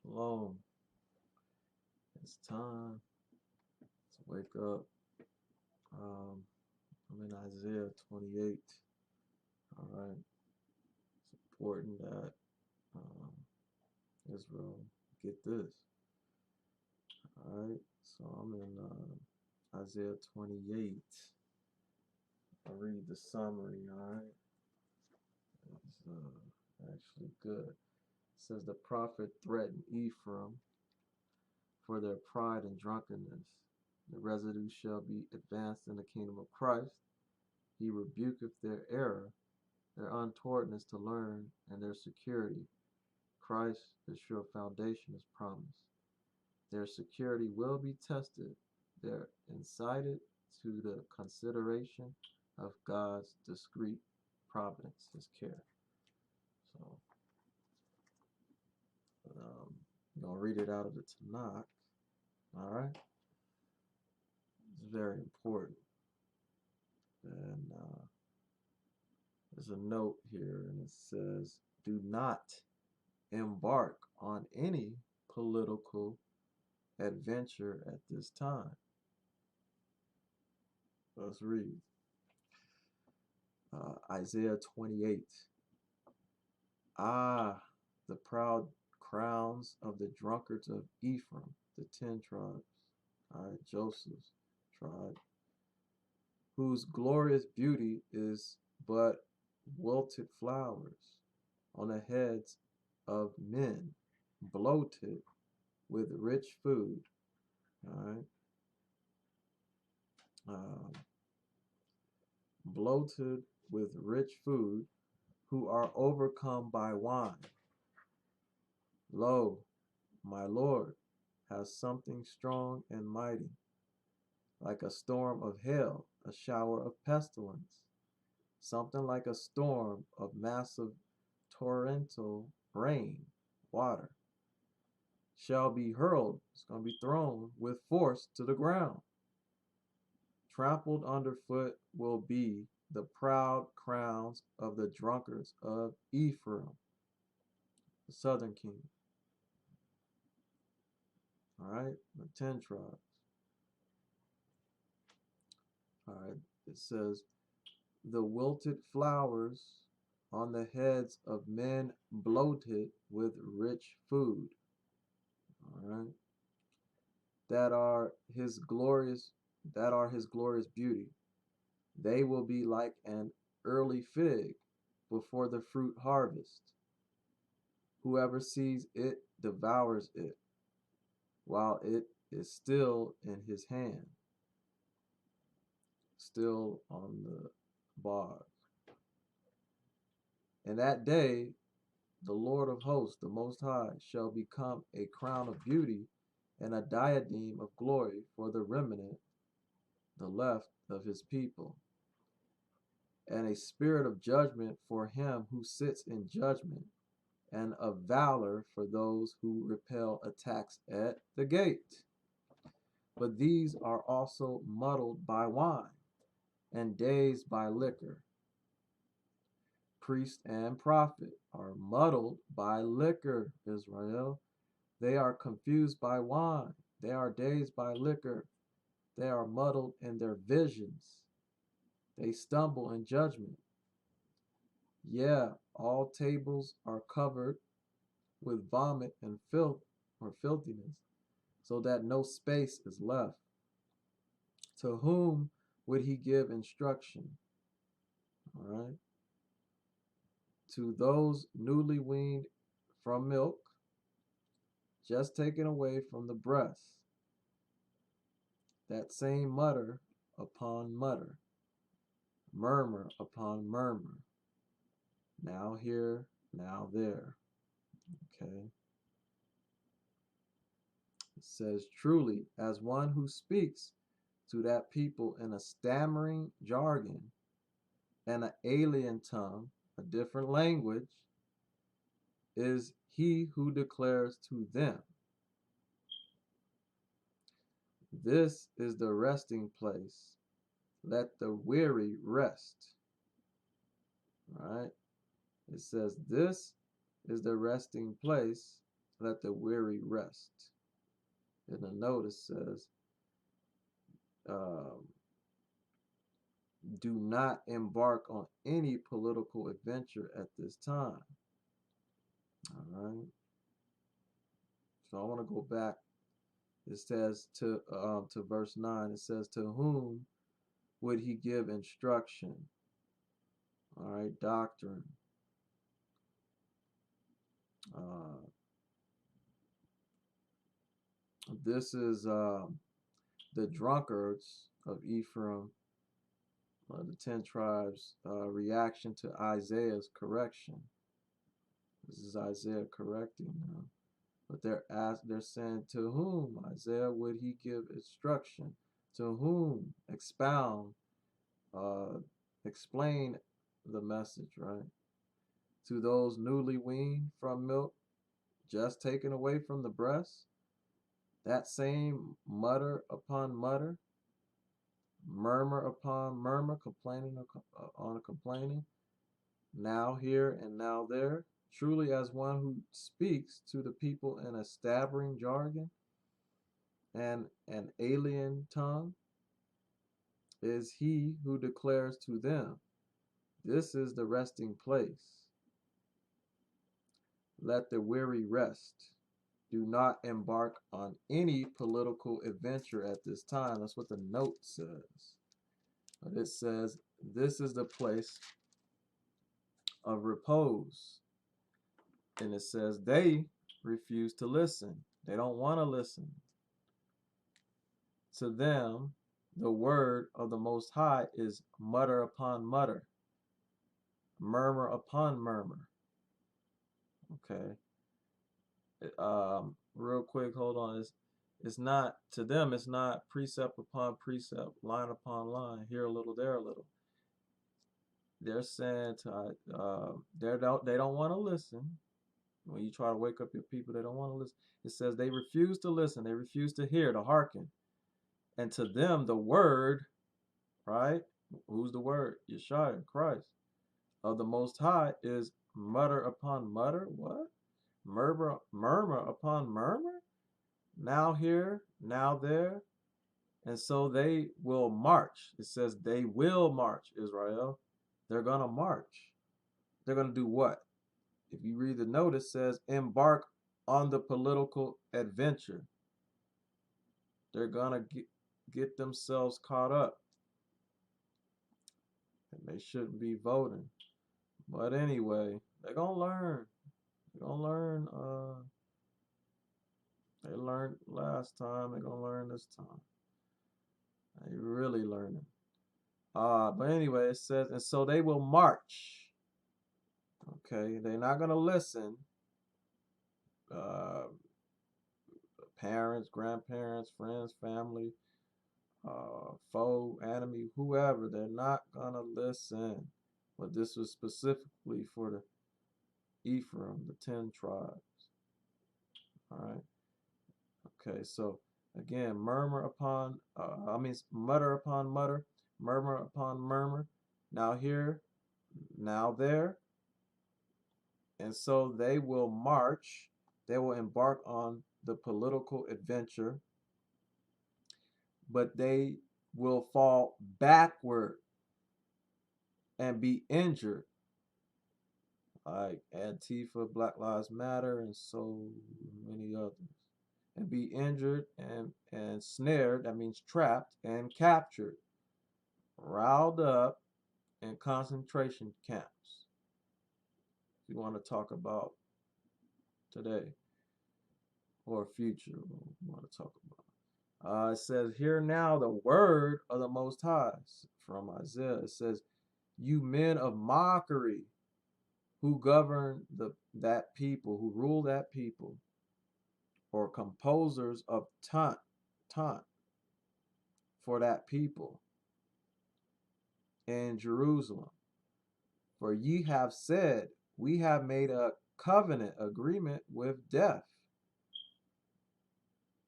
Shalom. It's time to wake up. Um, I'm in Isaiah 28. All right. It's important that um, Israel get this. All right. So I'm in Isaiah 28. I'll read the summary. All right. It's actually good. It says the prophet threatened Ephraim for their pride and drunkenness. The residue shall be advanced in the kingdom of Christ. He rebuketh their error, their untowardness to learn, and their security. Christ, the sure foundation, is promised. Their security will be tested. They're incited to the consideration of God's discreet providence, his care. So, I'm going to read it out of the Tanakh. All right? It's very important. And there's a note here, and it says, do not embark on any political adventure at this time. Let's read Isaiah 28. Ah, the proud crowns of the drunkards of Ephraim, the 10 tribes, all right, Joseph's tribe, whose glorious beauty is but wilted flowers on the heads of men, bloated with rich food. All right. Bloated with rich food, who are overcome by wine. Lo, my Lord has something strong and mighty, like a storm of hail, a shower of pestilence, something like a storm of massive torrential rain, water, shall be hurled, it's going to be thrown with force to the ground. Trampled underfoot will be the proud crowns of the drunkards of Ephraim, the southern kingdom. All right, the 10 tribes. All right, it says, the wilted flowers on the heads of men bloated with rich food. All right, that are his glorious beauty. They will be like an early fig before the fruit harvest. Whoever sees it devours it while it is still in his hand, still on the bar. And that day, the Lord of hosts, the Most High, shall become a crown of beauty and a diadem of glory for the remnant, the left of his people, and a spirit of judgment for him who sits in judgment, and of valor for those who repel attacks at the gate. But these are also muddled by wine, and dazed by liquor. Priest and prophet are muddled by liquor, Israel. They are confused by wine. They are dazed by liquor. They are muddled in their visions. They stumble in judgment. Yeah, all tables are covered with vomit and filth or filthiness, so that no space is left. To whom would he give instruction? All right. To those newly weaned from milk, just taken away from the breast, that same mutter upon mutter, murmur upon murmur, now here, now there. Okay. It says, truly, as one who speaks to that people in a stammering jargon and an alien tongue, a different language, is he who declares to them, this is the resting place. Let the weary rest. All right. It says, this is the resting place. let the weary rest. And the notice says, um, do not embark on any political adventure at this time. All right. So I want to go back. It says to verse 9. It says, to whom would he give instruction? All right, doctrine. Uh, this is the drunkards of Ephraim, the 10 tribes, reaction to Isaiah's correction. This is Isaiah correcting them. But they're saying, to whom, Isaiah, would he give instruction? To whom? Expound, uh, explain the message, right? To those newly weaned from milk, just taken away from the breast, that same mutter upon mutter, murmur upon murmur, complaining on complaining, now here and now there, truly as one who speaks to the people in a stammering jargon and an alien tongue, is he who declares to them, this is the resting place. Let the weary rest. Do not embark on any political adventure at this time. That's what the note says. But it says, this is the place of repose. And it says, they refuse to listen. They don't want to listen. To them, the word of the Most High is mutter upon mutter, murmur upon murmur. Okay. Real quick, hold on. It's not, to them, it's not precept upon precept, line upon line, here a little, there a little. They're saying to they don't want to listen. When you try to wake up your people, they don't want to listen. It says they refuse to listen, they refuse to hear, to hearken. And to them, the word, right? Who's the word? Yeshua, Christ, of the Most High is mutter upon mutter. What? Murmur upon murmur? Now here, now there. And so they will march. It says they will march, Israel. They're going to march. They're going to do what? If you read the notice, it says embark on the political adventure. They're going to get themselves caught up. And they shouldn't be voting. But anyway, they're going to learn. They're going to learn. They learned last time. They're going to learn this time. They really learning. But anyway, it says, and so they will march. Okay, they're not going to listen. Uh, Parents, grandparents, friends, family, foe, enemy, whoever, they're not going to listen. But this was specifically for the Ephraim, the 10 tribes. All right. Okay, so again, mutter upon mutter, murmur upon murmur. Now here, now there. And so they will march, they will embark on the political adventure, but they will fall backward and be injured, like Antifa, Black Lives Matter, and so many others. And be injured and snared, that means trapped, and captured, riled up in concentration camps. If you want to talk about today or future, we want to talk about. It says, hear now the word of the Most High from Isaiah. It says, you men of mockery who govern that people, who rule that people, or composers of taunt for that people in Jerusalem. For ye have said, we have made a covenant agreement with death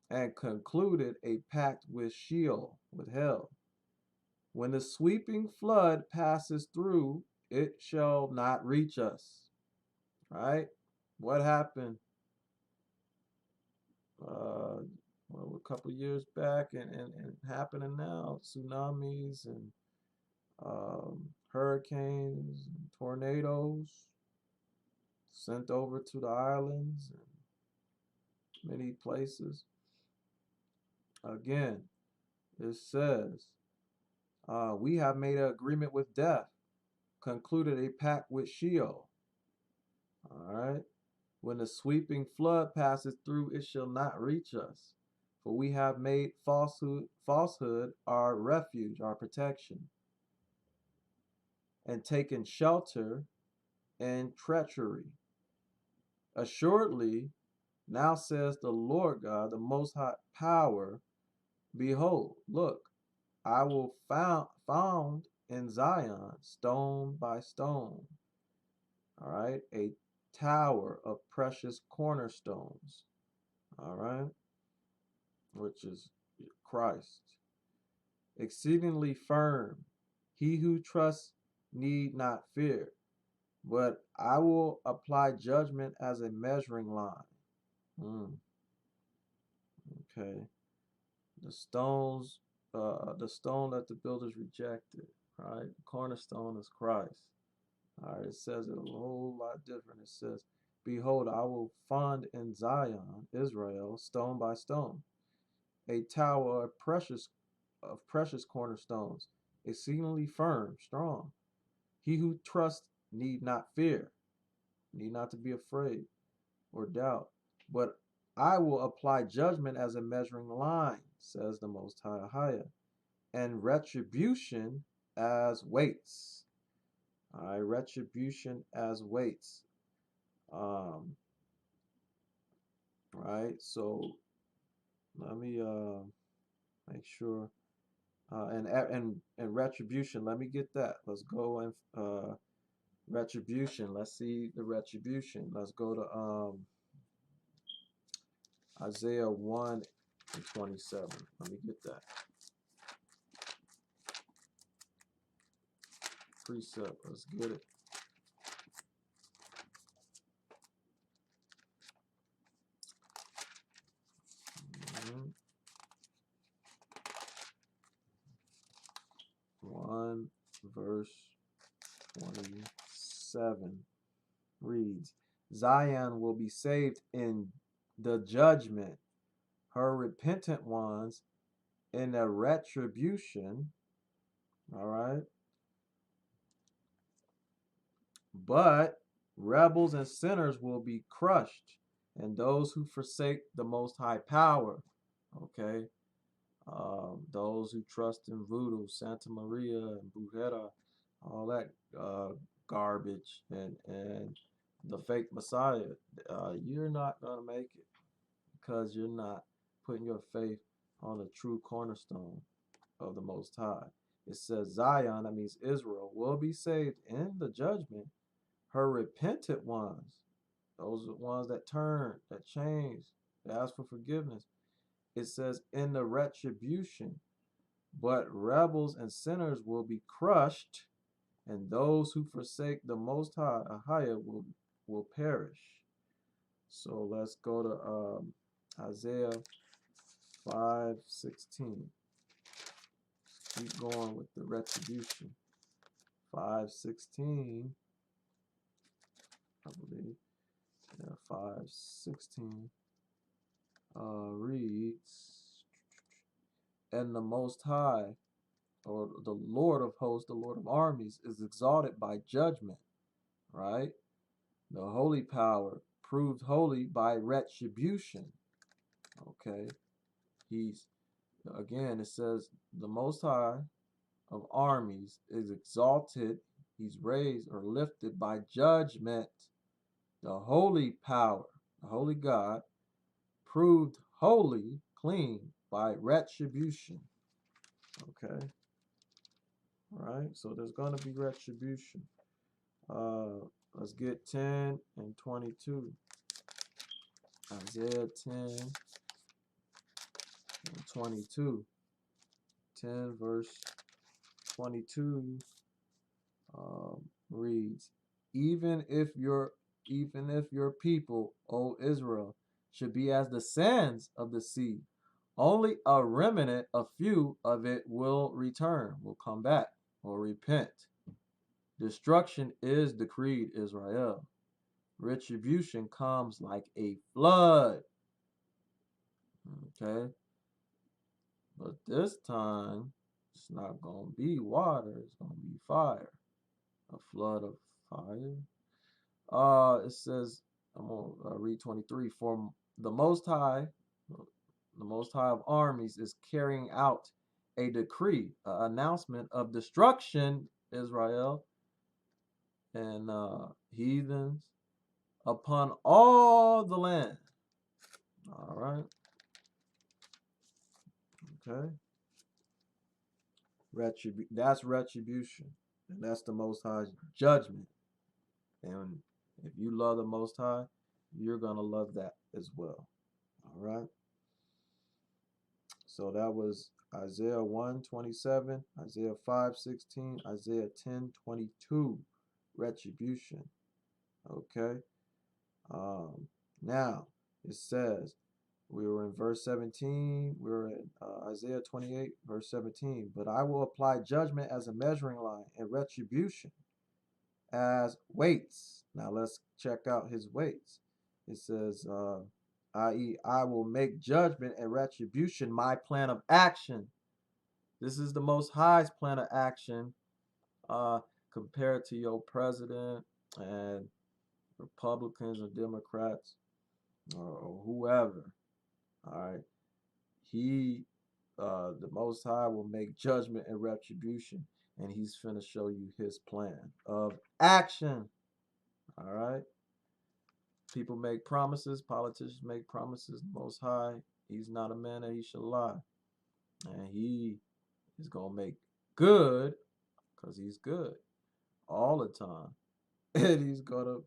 and concluded a pact with Sheol, with hell. When the sweeping flood passes through, it shall not reach us. Right? What happened well, a couple years back, and happening now, tsunamis and hurricanes and tornadoes sent over to the islands and many places. Again, it says, we have made an agreement with death, concluded a pact with Sheol. All right. When the sweeping flood passes through, it shall not reach us. For we have made falsehood our refuge, our protection, and taken shelter in treachery. Assuredly, now says the Lord God, the Most High Power, behold, look, I will found in Zion, stone by stone, all right, a tower of precious cornerstones, all right, which is Christ, exceedingly firm. He who trusts need not fear, but I will apply judgment as a measuring line. Mm, okay. The stone that the builders rejected, right? The cornerstone is Christ. All right, it says it a whole lot different. It says, behold, I will find in Zion, Israel, stone by stone, a tower of precious cornerstones, exceedingly firm, strong. He who trusts need not fear, need not to be afraid or doubt. But I will apply judgment as a measuring line, says the Most High, and retribution as weights. All right, retribution as weights. Um, right. So let me make sure. And retribution. Let me get that. Let's go and retribution. Let's see the retribution. Let's go to Isaiah 1:27. Let me get that precept. Let's get it. Mhm. 1 verse 27 reads, Zion will be saved in the judgment, her repentant ones in the retribution. All right. But rebels and sinners will be crushed, and those who forsake the Most High Power. Okay. Those who trust in voodoo, Santa Maria, and Bujera, all that garbage, and the fake Messiah, you're not gonna make it because you're not putting your faith on the true cornerstone of the Most High. It says Zion, that means Israel, will be saved in the judgment. Her repentant ones, those ones that turn, that change, that ask for forgiveness. It says in the retribution, but rebels and sinners will be crushed, and those who forsake the Most High, Ahia, will perish. So let's go to Isaiah 5:16. Keep going with the retribution. 5:16, I believe. Yeah, 5:16 reads, and the Most High, or the Lord of hosts, the Lord of armies, is exalted by judgment, right? The holy power proved holy by retribution. Okay. He's, again, it says the Most High of armies is exalted. He's raised or lifted by judgment. The holy power, the holy God, proved holy, clean by retribution. Okay. Right. So there's going to be retribution. Uh, let's get 10 and 22. Isaiah 10 and 22. 10 verse 22 reads, even if your people, O Israel, should be as the sands of the sea. Only a remnant, a few of it will return, will come back, will repent. Destruction is decreed, Israel. Retribution comes like a flood. Okay? But this time, it's not going to be water, it's going to be fire. A flood of fire. It says, I'm going to read 23. For the Most High of armies is carrying out a decree, an announcement of destruction, Israel, and heathens upon all the land. All right. Okay. That's retribution. And that's the Most High's judgment. And if you love the Most High, you're going to love that as well. All right. So that was Isaiah 1:27, Isaiah 5:16, Isaiah 10:22, retribution. Okay. Now it says, we were in verse 17, we were in Isaiah 28, verse 17. But I will apply judgment as a measuring line and retribution as weights. Now let's check out his weights. It says, i.e., I will make judgment and retribution my plan of action. This is the Most High's plan of action uh, compared to your president and Republicans or Democrats or whoever. All right. He, the Most High, will make judgment and retribution, and he's finna show you his plan of action. All right. People make promises, politicians make promises. The Most High, he's not a man that he should lie. And he is going to make good because he's good all the time. And he's going to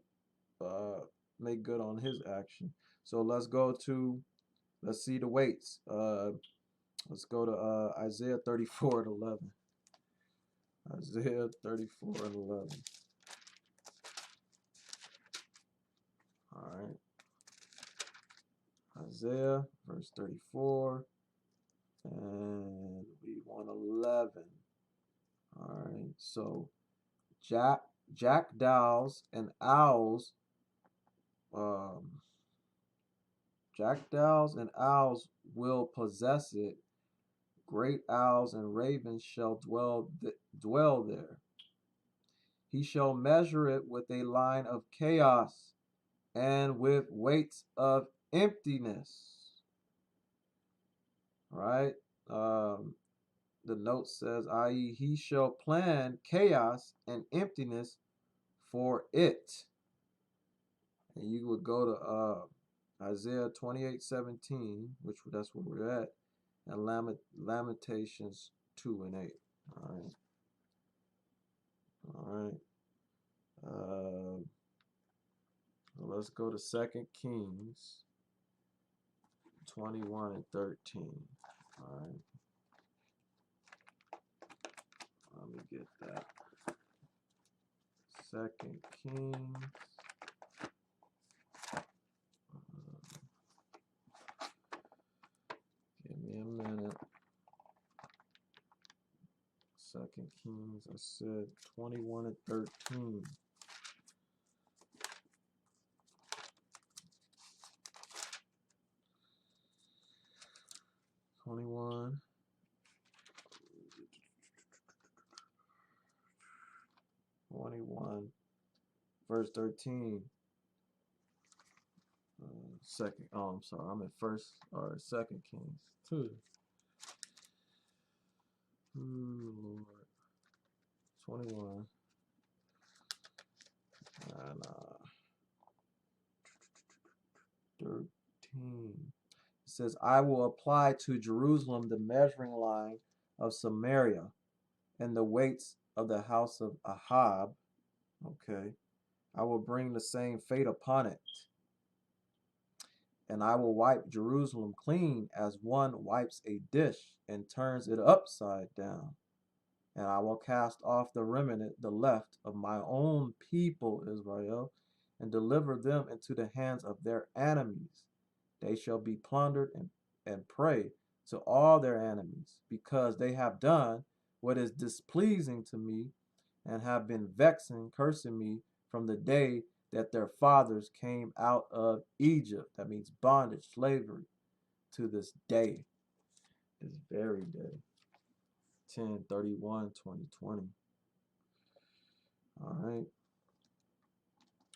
make good on his action. So let's see the weights. Let's go to Isaiah 34 and 11. Isaiah 34 and 11. All right. Isaiah, verse 34. And we want 11. All right. So jackdaws and owls, um, jackdaws and owls will possess it. Great owls and ravens shall dwell there. He shall measure it with a line of chaos and with weights of emptiness. Right? The note says, i.e., he shall plan chaos and emptiness for it. And you would go to Isaiah 28:17, which that's where we're at, and Lamentations 2 and 8. All right. All right. Well, let's go to 2 Kings 21 and 13. All right. Let me get that. 2 Kings. Give me a minute. 2 Kings, I said 21 and 13. 21. 21, verse 13. Second. Oh, I'm sorry. I'm in first or 2 Kings 2. Ooh, Lord. 21. And 13. It says, I will apply to Jerusalem the measuring line of Samaria and the weights of the house of Ahab. Okay. I will bring the same fate upon it. And I will wipe Jerusalem clean as one wipes a dish and turns it upside down. And I will cast off the remnant, the left of my own people, Israel, and deliver them into the hands of their enemies. They shall be plundered and prey to all their enemies, because they have done what is displeasing to me, and have been vexing, cursing me from the day that their fathers came out of Egypt. That means bondage, slavery, to this day, this very day. 10/31/2020. All right.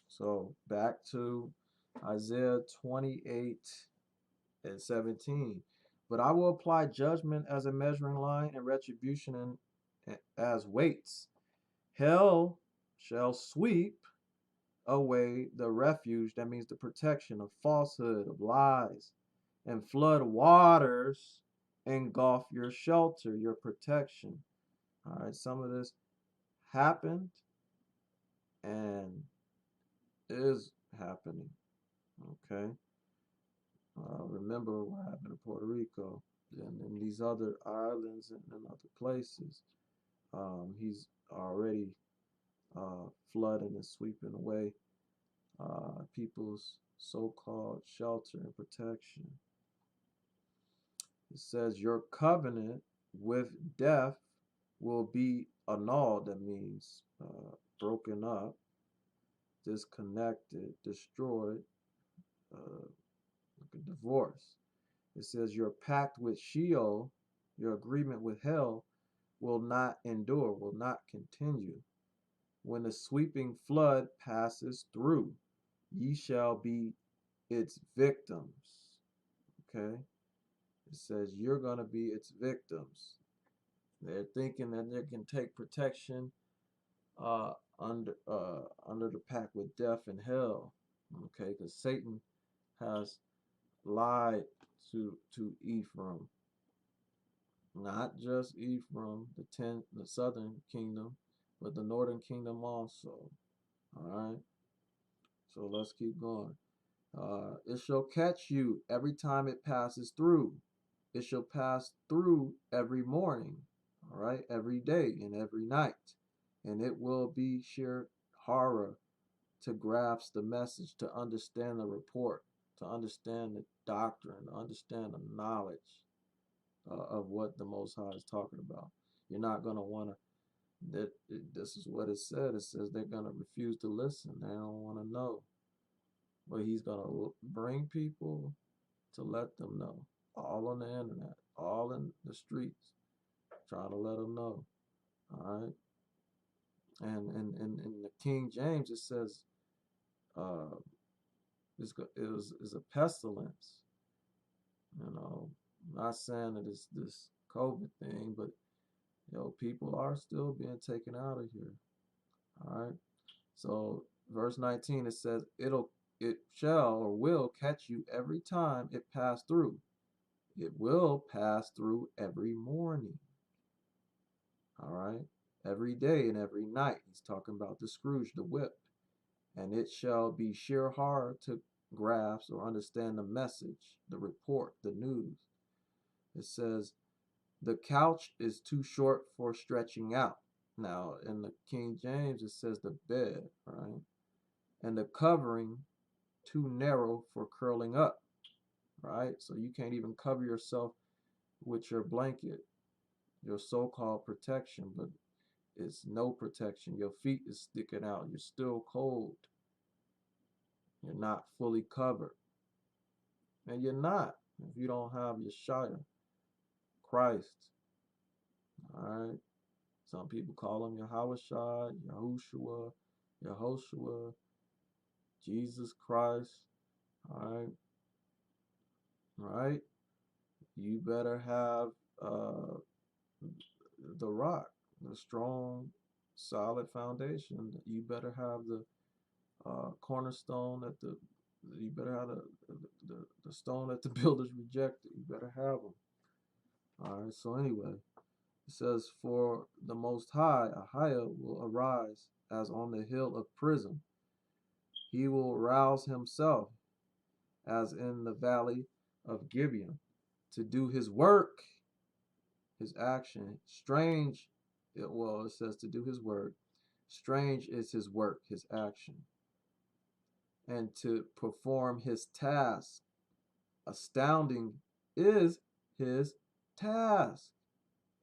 So back to Isaiah 28:17. But I will apply judgment as a measuring line, and retribution as weights. Hell shall sweep away the refuge, that means the protection of falsehood, of lies, and flood waters engulf your shelter, your protection. All right, some of this happened and is happening. Okay. Remember what happened in Puerto Rico and in these other islands and in other places. He's already flooding and sweeping away people's so-called shelter and protection. It says your covenant with death will be annulled. That means broken up, disconnected, destroyed, like a divorce. It says your pact with Sheol, your agreement with hell, will not endure, will not continue. When the sweeping flood passes through, ye shall be its victims. Okay? It says you're going to be its victims. They're thinking that they can take protection under the pact with death and hell. Okay? Because Satan has lied to Ephraim. Not just Ephraim, the southern kingdom, but the northern kingdom also. All right. So let's keep going. It shall catch you every time it passes through. It shall pass through every morning. All right. Every day and every night. And it will be sheer horror to grasp the message, to understand the report, to understand the doctrine, to understand the knowledge of what the Most High is talking about. You're not going to want to, this is what it said. It says they're going to refuse to listen. They don't want to know. But he's going to bring people to let them know. All on the internet, all in the streets, trying to let them know. All right. And in the King James, it says uh, is a pestilence. You know, I'm not saying that it's this COVID thing, but people are still being taken out of here. All right. So verse 19, it says, it shall or will catch you every time it pass through. It will pass through every morning. All right. Every day and every night. He's talking about the Scrooge, the whip. And it shall be sheer hard to grasp or understand the message, the report, the news. It says, the couch is too short for stretching out. Now, in the King James, it says the bed, right? And the covering too narrow for curling up, right? So you can't even cover yourself with your blanket, your so-called protection, but it's no protection. Your feet is sticking out. You're still cold. You're not fully covered. And you're not if you don't have your Shia, Christ. All right. Some people call him Yahushua, Yahushua, Yehoshua, Jesus Christ. All right. All right. You better have the rock, the strong, solid foundation. You better have the cornerstone that you better have the stone that the builders rejected. You better have them. All right. So anyway, it says, for the Most High, Ahia, will arise as on the hill of prison. He will rouse himself as in the valley of Gibeon to do his work, his action. Strange, it says to do his work. Strange is his work, his action. And to perform his task. Astounding is his task.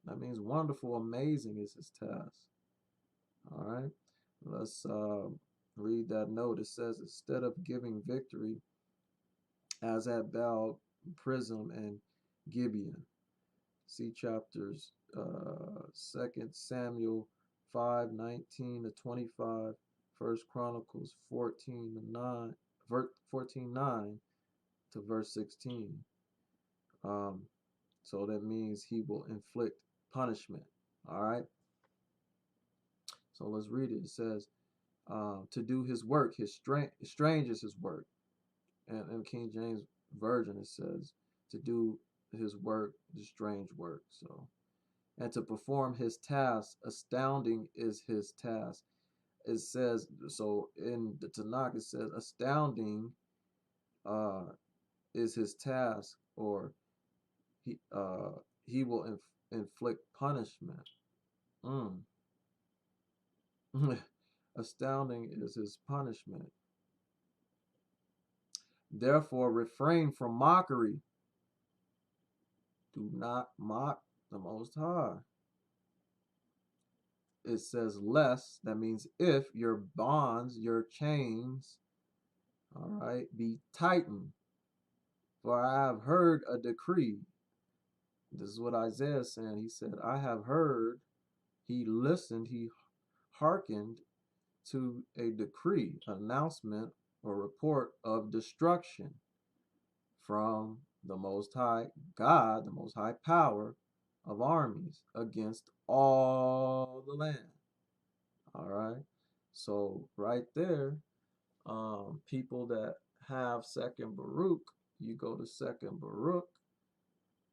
That means wonderful, amazing is his task. All right. Let's read that note. It says, instead of giving victory as at Baal, Prism, and Gibeon. See chapters 2 Samuel 5:19 to 25, 1 Chronicles 14:9 to verse 16. Um, so that means he will inflict punishment. All right. So let's read it. It says, to do his work, strange is his work. And in King James Version, it says, to do his work, the strange work. So, and to perform his task, astounding is his task. It says, so in the Tanakh, it says, astounding uh, is his task, or he will inflict punishment. Mm. Astounding is his punishment. Therefore, refrain from mockery. Do not mock the Most High. It says less, that means if your bonds, your chains, all right, be tightened. For I have heard a decree. This is what Isaiah is saying. He said, I have heard, he listened, he hearkened to a decree, announcement, or report of destruction from the Most High God, the Most High power of armies against all the land. All right. So right there, people that have second Baruch, you go to second Baruch.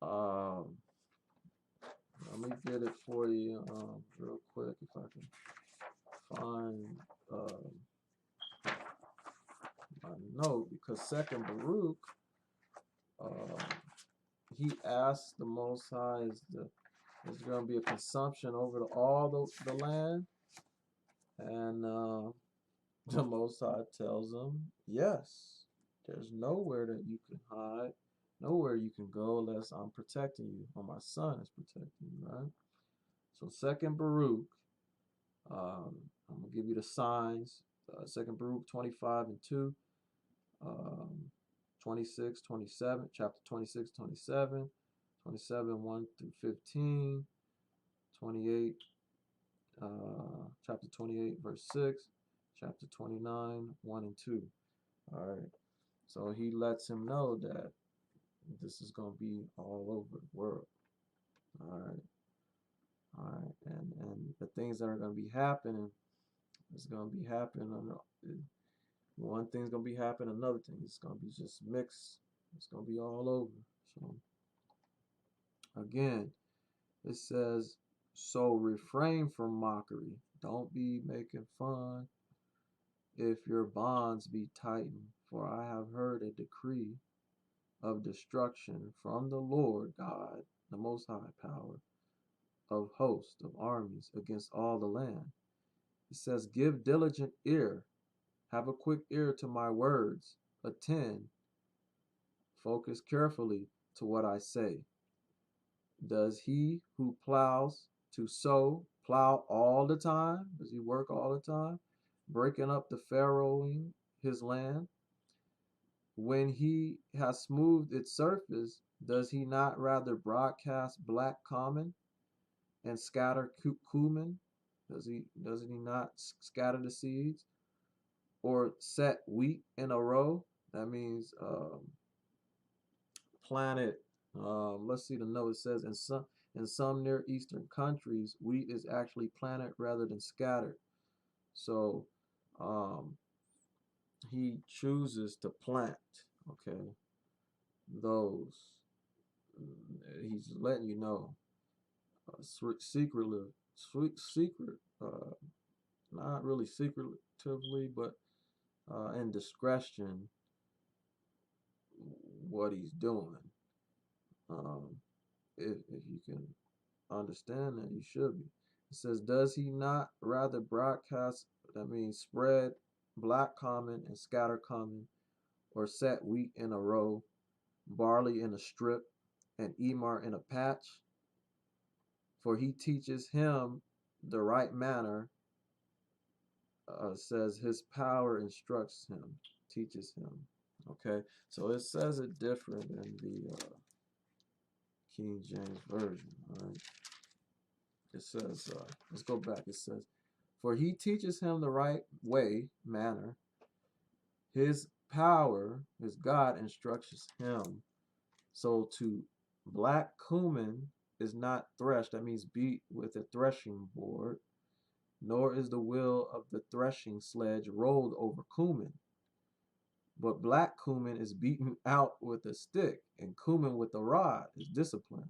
Um, Let me get it for you real quick if I can find my note, because second Baruch, uh, he asked the Most High, is going to be a consumption over all the land, and the Most High tells him, yes, there's nowhere that you can hide, nowhere you can go unless I'm protecting you, or my son is protecting you, right? So second Baruch, I'm gonna give you the signs. Second Baruch 25:2, um, 26, 27, chapter 26, 27, 27, 1 through 15, 28, chapter 28, verse 6, chapter 29, 1 and 2. All right. So he lets him know that this is going to be all over the world. All right. All right. And the things that are going to be happening, it's going to be happening. One thing's going to be happening, another thing. It's going to be just mixed. It's going to be all over. So, again, it says, so refrain from mockery. Don't be making fun if your bonds be tightened. For I have heard a decree of destruction from the Lord God, the Most High power of hosts, of armies, against all the land. It says, give diligent ear, have a quick ear to my words, attend, focus carefully to what I say. Does he who plows to sow plow all the time? Does he work all the time? Breaking up the farrowing his land? When he has smoothed its surface, does he not rather broadcast black common and scatter cumin? Doesn't he not scatter the seeds? Or set wheat in a row? That means plant it. Let's see the note. It says in some Near Eastern countries, wheat is actually planted rather than scattered. So um, he chooses to plant. Okay, those. He's letting you know secretly, secret, not really secretively, but in discretion, what he's doing. Um, if you can understand that, you should be. It says, does he not rather broadcast, that means spread black common and scatter common, or set wheat in a row? barley in a strip, and emar in a patch. For he teaches him the right manner, says his power instructs him, teaches him. Okay, so it says it different in the King James Version. All right, it says, let's go back. It says, for he teaches him the right way, manner. His power, his God instructs him. So to black cumin is not threshed, that means beat with a threshing board, nor is the wheel of the threshing sledge rolled over cumin. But black cumin is beaten out with a stick, and cumin with a rod is discipline.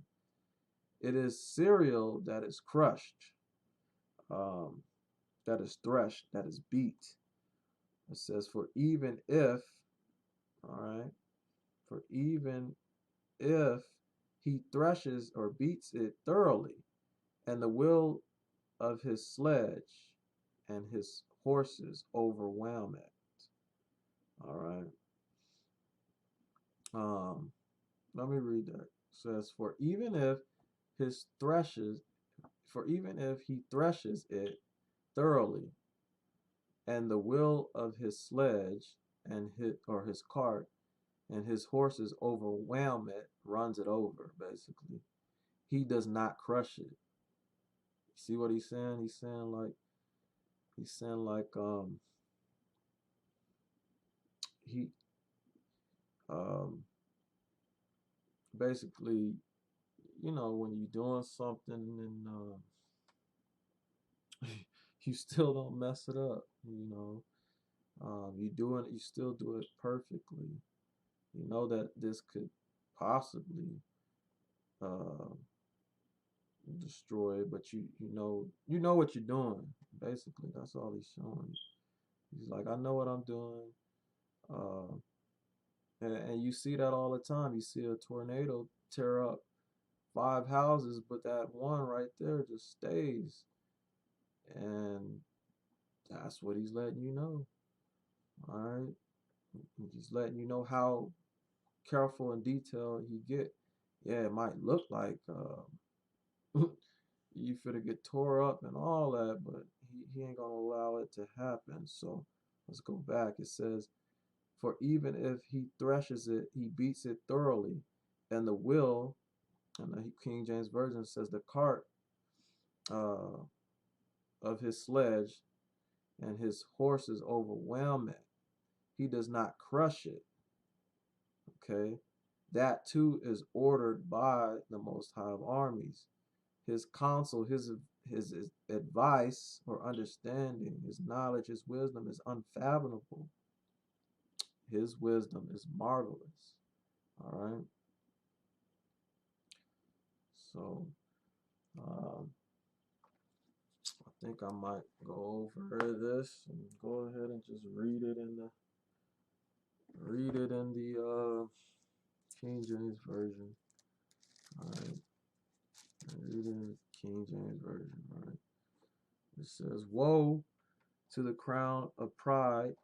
It is cereal that is crushed, um, that is threshed, that is beat. It says, for even if, all right, for even if he threshes or beats it thoroughly, and the wheel of his sledge and his horses overwhelm it. All right. Um, Let me read that. It says, his threshes, for even if he threshes it thoroughly, and the wheel of his sledge and his cart and his horses overwhelm it, runs it over, basically. He does not crush it. See what he's saying? He's saying like he um basically, when you're doing something and you still don't mess it up, you still do it perfectly. You know that this could possibly uh, destroy it, but you know what you're doing. Basically, that's all he's showing. He's like, I know what I'm doing, uh, and you see that all the time. You see a tornado tear up 5 houses, but that one right there just stays, and that's what he's letting you know. All right, he's letting you know how careful and detailed he get. Yeah, it might look like you finna get tore up and all that, but he ain't gonna allow it to happen. So let's go back. It says, for even if he threshes it, he beats it thoroughly, and the will, and the King James Version says the cart uh, of his sledge and his horses overwhelm it. He does not crush it. Okay, that too is ordered by the Most High of Armies. His counsel, his advice or understanding, his knowledge, his wisdom is unfathomable. His wisdom is marvelous. All right. So um, I think I might go over this and go ahead and just read it in the King James version. All right. Read it in King James version. All right. It says, "Woe to the crown of pride,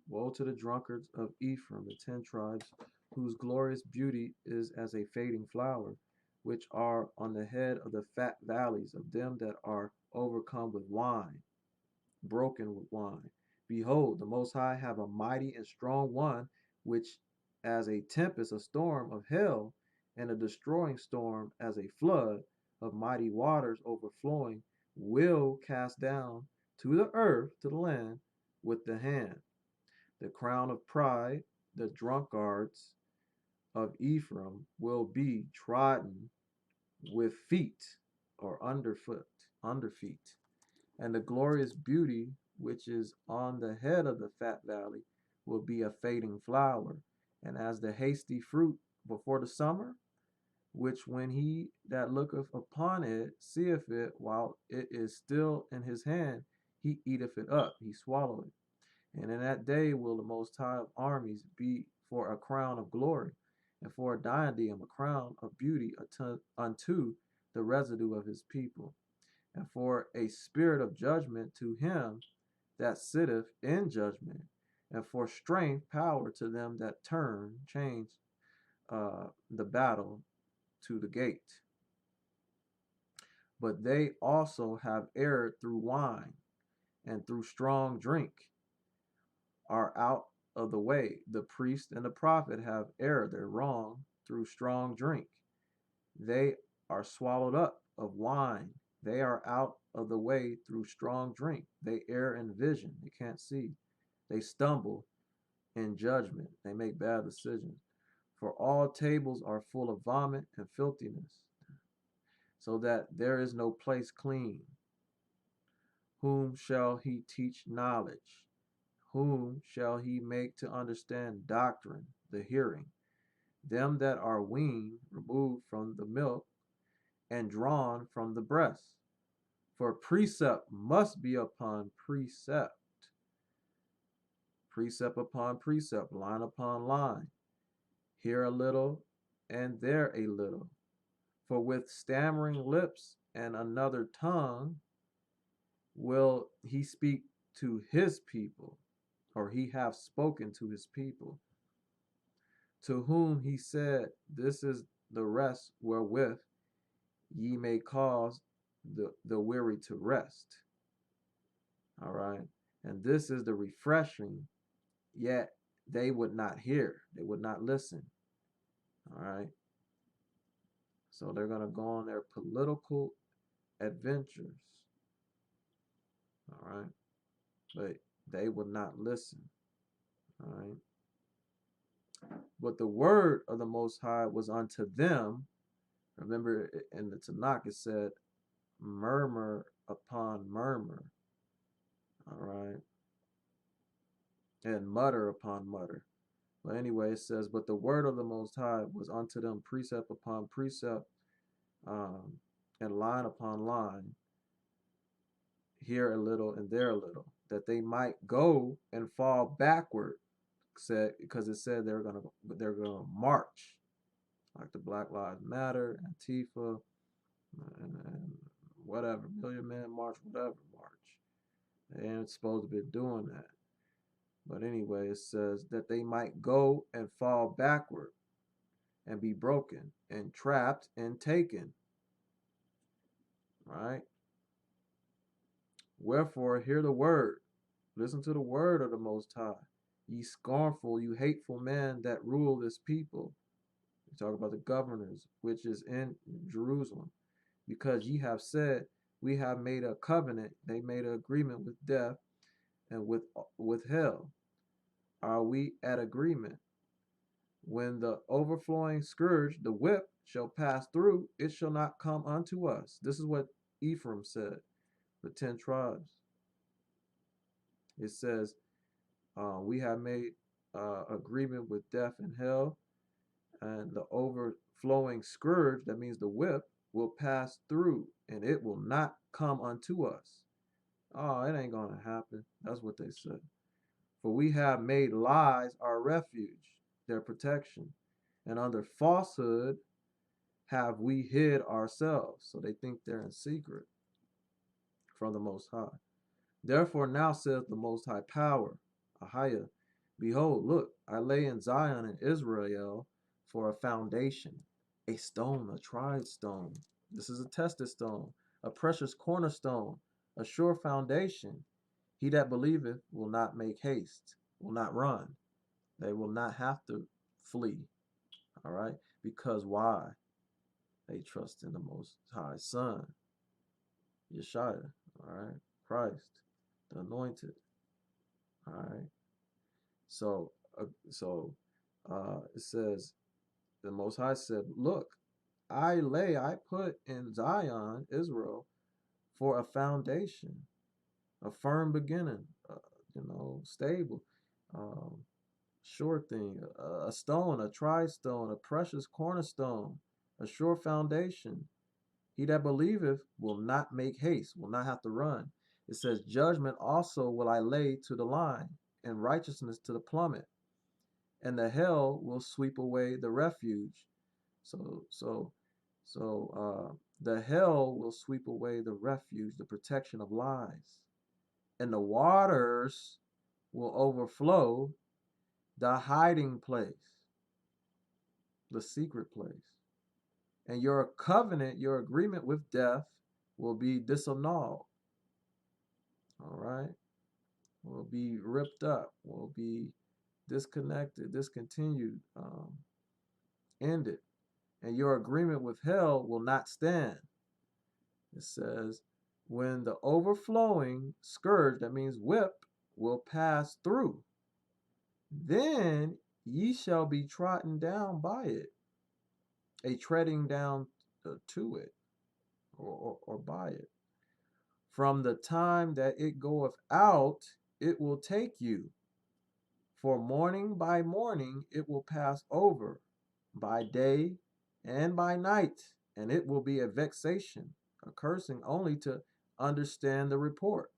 woe to the drunkards of Ephraim, the 10 tribes, whose glorious beauty is as a fading flower, which are on the head of the fat valleys of them that are overcome with wine, broken with wine. Behold, the Most High have a mighty and strong one, which as a tempest, a storm of hell, and a destroying storm as a flood of mighty waters overflowing, will cast down to the earth, to the land, with the hand. The crown of pride, the drunkards of Ephraim will be trodden with feet or underfeet, and the glorious beauty which is on the head of the fat valley will be a fading flower, and as the hasty fruit before the summer, which when he that looketh upon it seeth it while it is still in his hand, he eateth it up, he swalloweth it. And in that day will the Most High of armies be for a crown of glory, and for a diadem, a crown of beauty unto the residue of his people, and for a spirit of judgment to him that sitteth in judgment, and for strength, power to them that change, the battle to the gate. But they also have erred through wine and through strong drink are out of the way. The priest and the prophet have erred, they're wrong through strong drink. They are swallowed up of wine. They are out of the way through strong drink. They err in vision. They can't see. They stumble in judgment. They make bad decisions. For all tables are full of vomit and filthiness, so that there is no place clean. Whom shall he teach knowledge? Whom shall he make to understand doctrine, the hearing? Them that are weaned, removed from the milk, and drawn from the breast. For precept must be upon precept, precept upon precept, line upon line, here a little and there a little. For with stammering lips and another tongue will he speak to his people, or he hath spoken to his people, to whom he said, this is the rest wherewith ye may cause the weary to rest. All right. And this is the refreshing, yet they would not hear, they would not listen. All right. So they're going to go on their political adventures. All right. But they would not listen. All right. But the word of the Most High was unto them. Remember in the Tanakh it said, murmur upon murmur. All right. And mutter upon mutter. But anyway, it says, but the word of the Most High was unto them precept upon precept, and line upon line, here a little and there a little, that they might go and fall backward. Said because it said they're gonna march, like the Black Lives Matter, Antifa, and whatever, Million Man March, whatever march. They ain't supposed to be doing that. But anyway, it says that they might go and fall backward and be broken and trapped and taken. Right? Wherefore, hear the word. Listen to the word of the Most High. Ye scornful, you hateful men that rule this people. We talk about the governors, which is in Jerusalem. Because ye have said, we have made a covenant. They made an agreement with death and with hell. Are we at agreement? When the overflowing scourge, the whip, shall pass through, it shall not come unto us. This is what Ephraim said, the 10 tribes. It says, we have made agreement with death and hell, and the overflowing scourge, that means the whip, will pass through, and it will not come unto us. Oh, it ain't going to happen. That's what they said. For we have made lies our refuge, their protection, and under falsehood have we hid ourselves. So they think they're in secret from the Most High. Therefore now saith the Most High Power, Ahia, behold, look, I lay in Zion and Israel for a foundation, a stone, a tried stone. This is a tested stone, a precious cornerstone, a sure foundation. He that believeth will not make haste, will not run. They will not have to flee. All right? Because why? They trust in the Most High Son, Yeshua, all right? Christ, the anointed. All right. So, it says, the Most High said, look, I put in Zion, Israel, for a foundation, a firm beginning, stable, um, sure thing, a stone, a tried stone, a precious cornerstone, a sure foundation. He that believeth will not make haste, will not have to run. It says, judgment also will I lay to the line, and righteousness to the plummet, and the hell will sweep away the refuge. The hell will sweep away the refuge, the protection of lies, and the waters will overflow the hiding place. the secret place. And your covenant, your agreement with death will be disannulled. All right? Will be ripped up, will be disconnected, discontinued, ended. And your agreement with hell will not stand. It says, when the overflowing scourge, that means whip, will pass through, then ye shall be trodden down by it, a treading down to it, or by it. From the time that it goeth out, it will take you. For morning by morning it will pass over, by day and by night, and it will be a vexation, a cursing only to understand the report.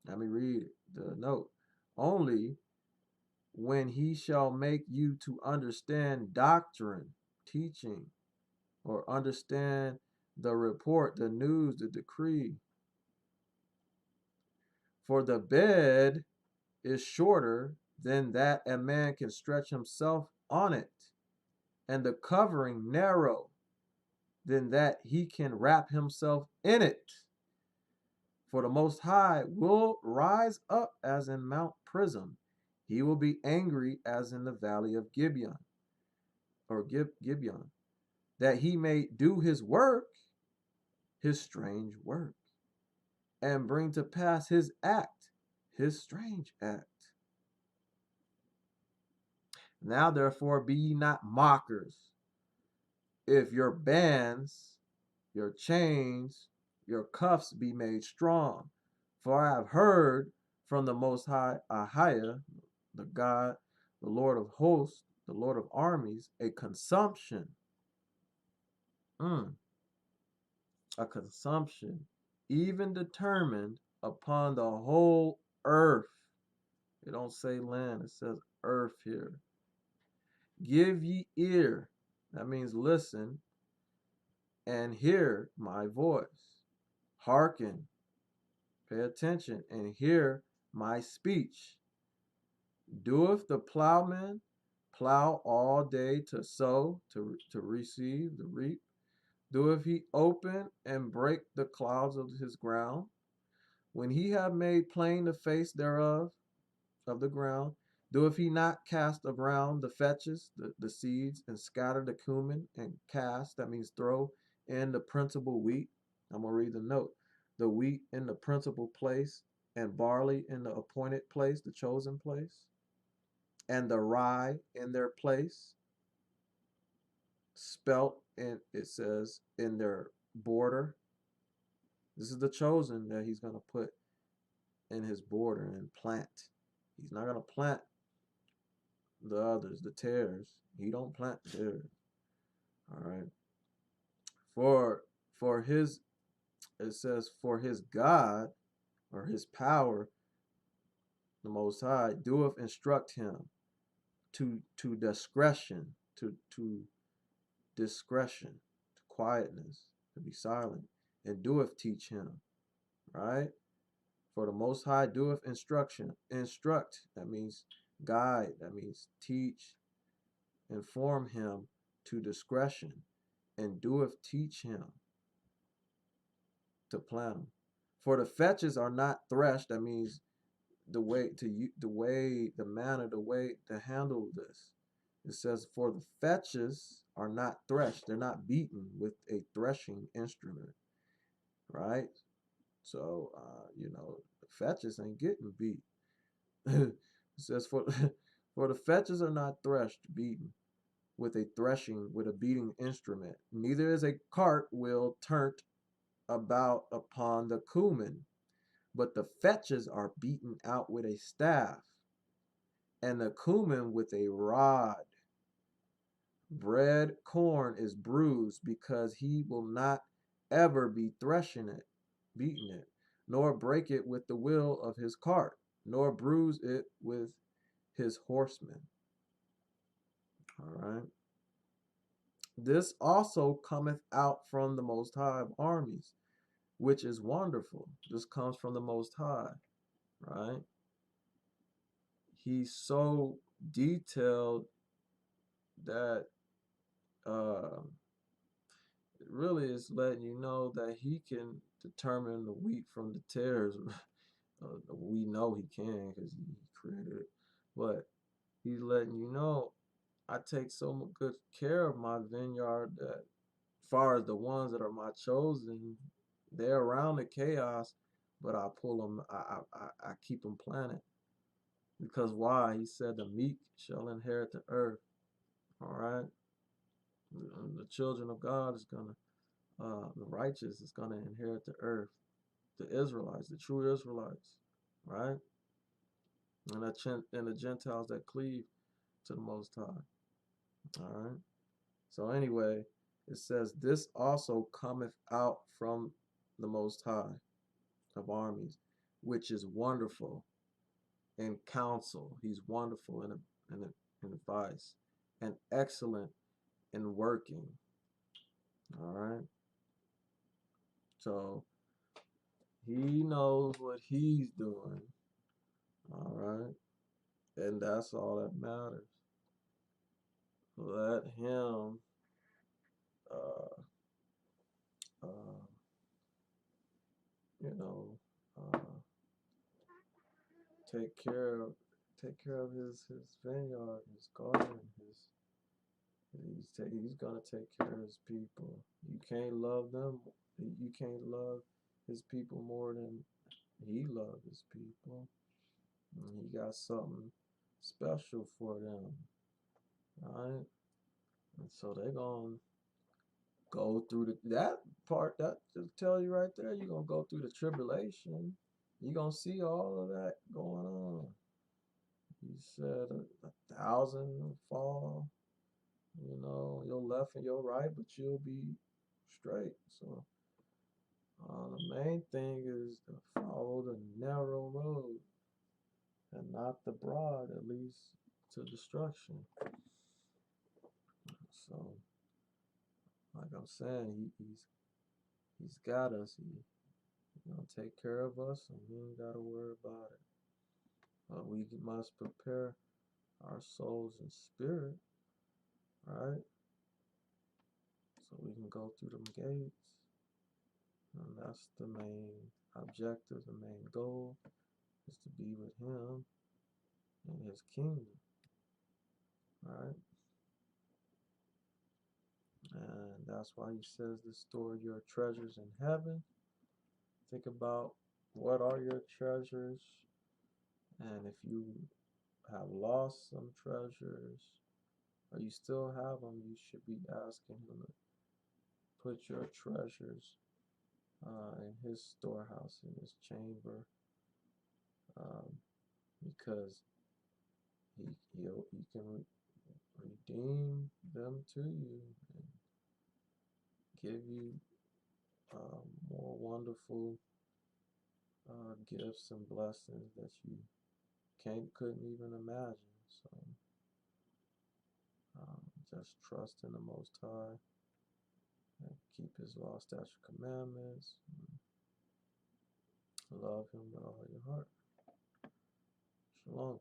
Let me read the note. Only when he shall make you to understand doctrine, teaching, or understand the report, the news, the decree. For the bed is shorter than that a man can stretch himself on it, and the covering narrow than that he can wrap himself in it. For the Most High will rise up as in Mount Prism. He will be angry as in the valley of Gibeon, or Gibeon, that he may do his work, his strange work, and bring to pass his act, his strange act. Now therefore be ye not mockers, if your bands, your chains, your cuffs be made strong. For I have heard from the Most High Ahiah, the God, the Lord of hosts, the Lord of armies, a consumption, a consumption, even determined upon the whole earth. It don't say land, it says earth here. Give ye ear, that means listen, and hear my voice. Hearken, pay attention, and hear my speech. Doeth the plowman plow all day to sow, to receive, to reap? Doeth he open and break the clouds of his ground? When he have made plain the face thereof, of the ground, doeth he not cast around the fetches, the seeds, and scatter the cumin, and cast, that means throw, in the principal wheat? I'm going to read the note. The wheat in the principal place, and barley in the appointed place, the chosen place, and the rye in their place, spelt in, it says, in their border. This is the chosen that he's going to put in his border and plant. He's not going to plant the others, the tares. He don't plant tares. All right. For his, it says, for his God, or his power, the Most High, doeth instruct him to discretion, to discretion, to quietness, to be silent, and doeth teach him. Right? For the Most High doeth instruction. Instruct, that means guide, that means teach, inform him to discretion, and doeth teach him to plant them. For the fetches are not threshed, that means the way to the way, the manner, the way to handle this. It says, for the fetches are not threshed, they're not beaten with a threshing instrument, right? So the fetches ain't getting beat. It says, for the fetches are not threshed, beaten with a threshing, with a beating instrument. Neither is a cart wheel turned about upon the cumin, but the fetches are beaten out with a staff, and the cumin with a rod. Bread corn is bruised, because he will not ever be threshing it, beating it, nor break it with the wheel of his cart, nor bruise it with his horsemen. All right. This also cometh out from the Most High of armies, which is wonderful. This comes from the Most High, right? He's so detailed that uh, it really is letting you know that he can determine the wheat from the tares. We know he can because he created it, but he's letting you know I take so good care of my vineyard that, as far as the ones that are my chosen, they're around the chaos, but I pull them. I keep them planted because why? He said the meek shall inherit the earth. All right, the children of God is gonna, the righteous is gonna inherit the earth. The Israelites, the true Israelites, right, and the Gentiles that cleave to the Most High. All right. So anyway, it says, this also cometh out from the Most High of armies, which is wonderful in counsel. He's wonderful in advice and excellent in working. All right. So he knows what he's doing. All right. And that's all that matters. Let him uh, uh, you know, uh, take care of his vineyard, his garden, he's gonna take care of his people. You can't love them. You can't love his people more than he loved his people. And he got something special for them, right? And so they're gonna go through that part. That just tell you right there. You're gonna go through the tribulation. You're gonna see all of that going on. He said 1,000 will fall, your left and your right, but you'll be straight. So the main thing is to follow the narrow road and not the broad, at least to destruction. So, like I'm saying, he's got us. He's gonna take care of us, and we ain't gotta worry about it. But we must prepare our souls and spirit, right? So we can go through them gates. And that's the main objective, the main goal is to be with him in his kingdom, right? And that's why he says to store your treasures in heaven. Think about what are your treasures, and if you have lost some treasures or you still have them, you should be asking him to put your treasures in his storehouse, in his chamber, um, because he can redeem them to you and give you more wonderful gifts and blessings that you couldn't even imagine. So just trust in the Most High and keep His law, statute, commandments. Love Him with all your heart. Shalom.